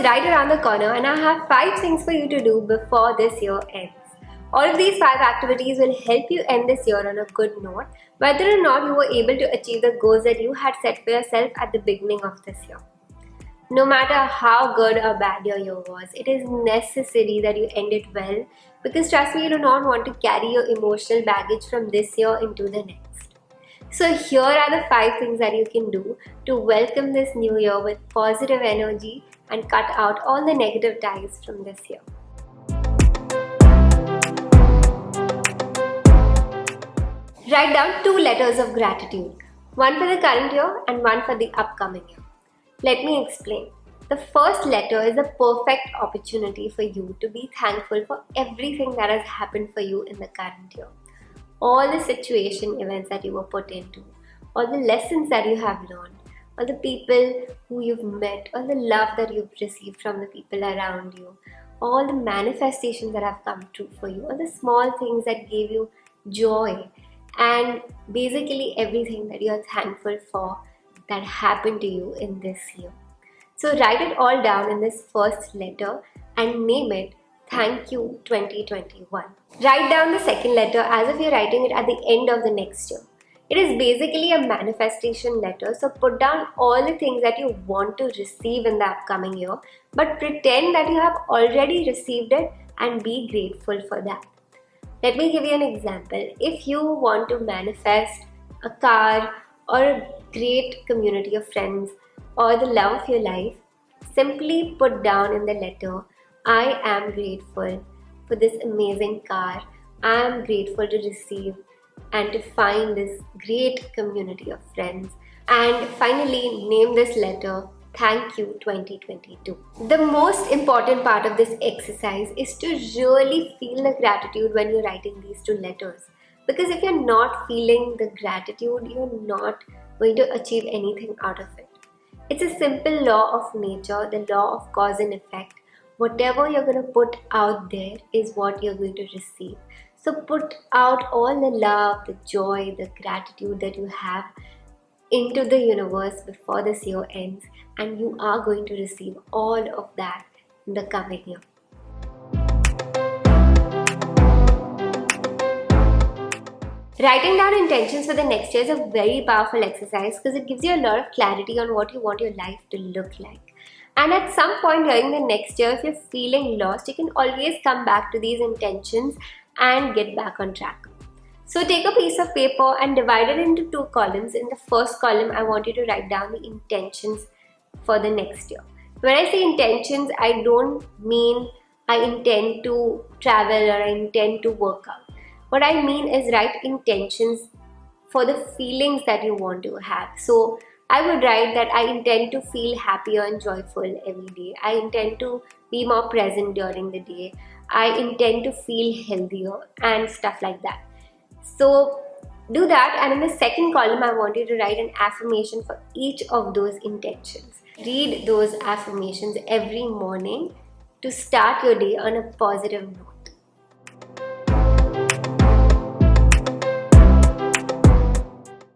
right around the corner and I have 5 things for you to do before this year ends. All of these 5 activities will help you end this year on a good note, whether or not you were able to achieve the goals that you had set for yourself at the beginning of this year. No matter how good or bad your year was, it is necessary that you end it well, because trust me, you do not want to carry your emotional baggage from this year into the next. So here are the 5 things that you can do to welcome this new year with positive energy and cut out all the negative ties from this year. Write down 2 letters of gratitude, one for the current year and one for the upcoming year. Let me explain. The first letter is a perfect opportunity for you to be thankful for everything that has happened for you in the current year. All the situation events that you were put into, all the lessons that you have learned, all the people who you've met, all the love that you've received from the people around you, all the manifestations that have come true for you, all the small things that gave you joy, and basically everything that you are thankful for that happened to you in this year. So write it all down in this first letter and name it Thank You 2021. Write down the second letter as if you're writing it at the end of the next year. It is basically a manifestation letter, so put down all the things that you want to receive in the upcoming year, but pretend that you have already received it and be grateful for that. Let me give you an example. If you want to manifest a car or a great community of friends or the love of your life, simply put down in the letter, I am grateful for this amazing car. I am grateful to receive and to find this great community of friends. And finally, name this letter Thank You 2022. The most important part of this exercise is to really feel the gratitude when you're writing these 2 letters. Because if you're not feeling the gratitude, you're not going to achieve anything out of it. It's a simple law of nature, the law of cause and effect. Whatever you're going to put out there is what you're going to receive. So put out all the love, the joy, the gratitude that you have into the universe before this year ends, and you are going to receive all of that in the coming year. Writing down intentions for the next year is a very powerful exercise because it gives you a lot of clarity on what you want your life to look like. And at some point during the next year, if you're feeling lost, you can always come back to these intentions and get back on track. So take a piece of paper and divide it into 2 columns. In the first column, I want you to write down the intentions for the next year. When I say intentions, I don't mean I intend to travel or I intend to work out. What I mean is write intentions for the feelings that you want to have. So I would write that I intend to feel happier and joyful every day. I intend to be more present during the day. I intend to feel healthier and stuff like that. So do that, and in the second column, I want you to write an affirmation for each of those intentions. Read those affirmations every morning to start your day on a positive note.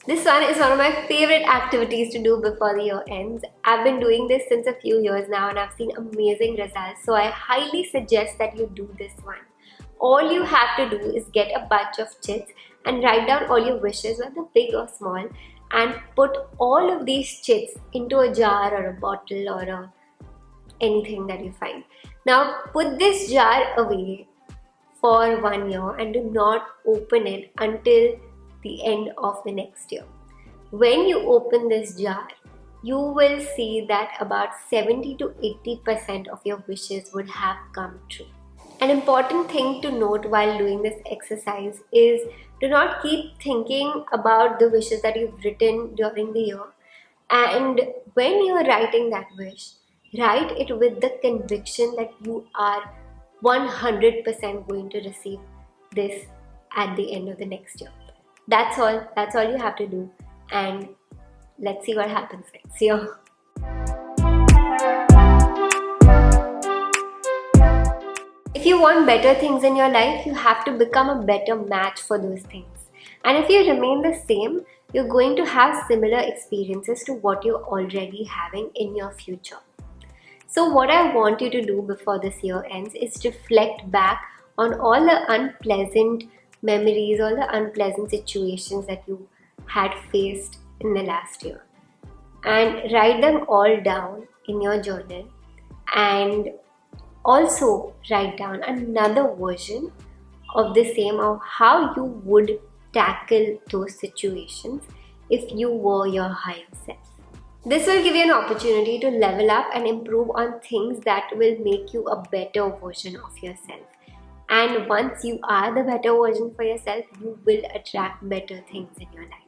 This one is one of my favorite activities to do before the year ends. I've been doing this since a few years now and I've seen amazing results. So I highly suggest that you do this one. All you have to do is get a bunch of chits and write down all your wishes, whether big or small, and put all of these chits into a jar or a bottle or anything that you find. Now put this jar away for 1 year and do not open it until the end of the next year. When you open this jar, you will see that about 70 to 80% of your wishes would have come true. An important thing to note while doing this exercise is do not keep thinking about the wishes that you've written during the year. And when you're writing that wish, write it with the conviction that you are 100% going to receive this at the end of the next year. That's all you have to do, and let's see what happens next year. If you want better things in your life, you have to become a better match for those things. And if you remain the same, you're going to have similar experiences to what you're already having in your future. So what I want you to do before this year ends is reflect back on all the unpleasant memories, all the unpleasant situations that you had faced in the last year, and write them all down in your journal, and also write down another version of the same, of how you would tackle those situations if you were your higher self. This will give you an opportunity to level up and improve on things that will make you a better version of yourself. And once you are the better version for yourself, you will attract better things in your life.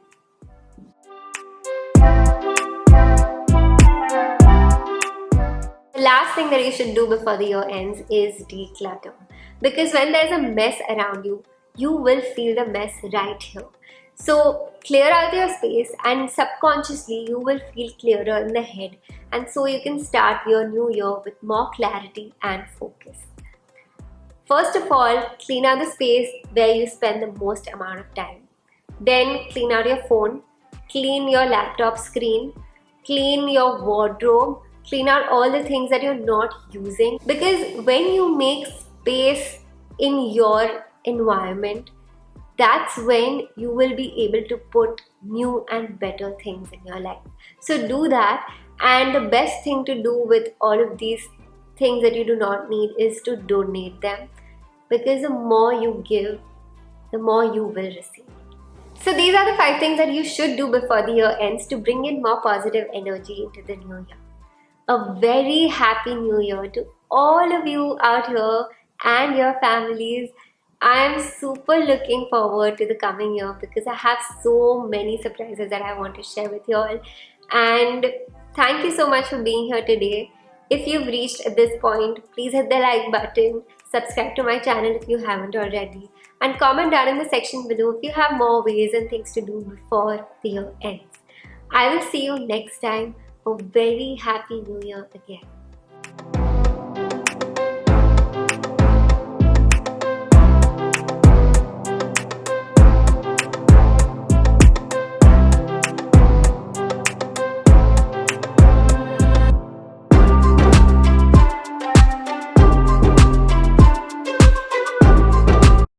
The last thing that you should do before the year ends is declutter. Because when there's a mess around you, you will feel the mess right here. So clear out your space, and subconsciously you will feel clearer in the head, and so you can start your new year with more clarity and focus. First of all, clean out the space where you spend the most amount of time. Then clean out your phone, clean your laptop screen, clean your wardrobe, clean out all the things that you're not using. Because when you make space in your environment, that's when you will be able to put new and better things in your life. So do that. And the best thing to do with all of these things that you do not need is to donate them, because the more you give, the more you will receive. So these are the 5 things that you should do before the year ends to bring in more positive energy into the new year. A very happy new year to all of you out here and your families. I am super looking forward to the coming year because I have so many surprises that I want to share with you all. And thank you so much for being here today. If you've reached at this point, please hit the like button, subscribe to my channel if you haven't already, and comment down in the section below if you have more ways and things to do before the year ends. I will see you next time. A very happy new year again.